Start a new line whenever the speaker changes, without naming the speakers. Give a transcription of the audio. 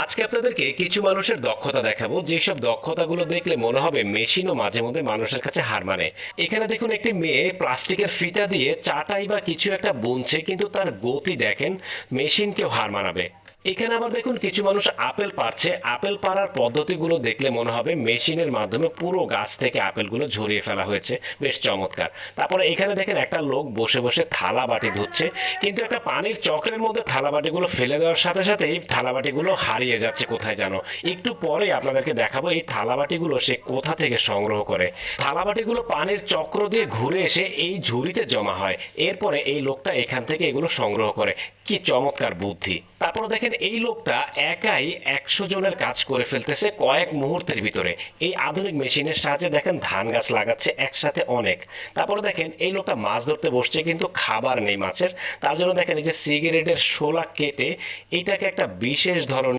আজকে আপনাদেরকে কিছু মানুষের দক্ষতা দেখাবো, যেসব দক্ষতাগুলো দেখলে মনে হবে মেশিনও মাঝে মধ্যে মানুষের কাছে হার মানে। এখানে দেখুন, একটি মেয়ে প্লাস্টিকের ফিতা দিয়ে চাটাই বা কিছু একটা বুনছে, কিন্তু তার গতি দেখেন মেশিনকেও হার মানাবে। এখানে আবার দেখুন, কিছু মানুষ আপেল পাড়ছে। আপেল পাড়ার পদ্ধতিগুলো দেখলে মনে হবে মেশিনের মাধ্যমে পুরো গাছ থেকে আপেলগুলো ঝরিয়ে ফেলা হয়েছে। বেশ চমৎকার। তারপরে এখানে দেখেন একটা লোক বসে বসে থালা বাটি ধুচ্ছে, কিন্তু একটা পানির চক্রের মধ্যে থালা বাটিগুলো ফেলে দেওয়ার সাথে সাথেই থালা বাটিগুলো হারিয়ে যাচ্ছে কোথায় যেন। একটু পরে আপনাদেরকে দেখাবো এই থালা বাটিগুলো সে কোথা থেকে সংগ্রহ করে। থালা বাটিগুলো পানির চক্র দিয়ে ঘুরে এসে এই ঝুড়িতে জমা হয়। এরপরে এই লোকটা এখান থেকে এগুলো সংগ্রহ করে। কি চমৎকার বুদ্ধি! তারপর দেখেন এই লোকটা একাই 100 জনের কাজ করে ফেলতেছে কয়েক মুহূর্তের ভিতরে। এই আধুনিক মেশিনের সাহায্যে দেখেন ধান গাছ লাগাচ্ছে একসাথে অনেক। তারপরে দেখেন এই লোকটা মাছ ধরতে বসছে, কিন্তু খাবার নেই মাছের। তার জন্য দেখেন এই যে সিগারেটের শোলা কেটে এটাকে একটা বিশেষ ধরনের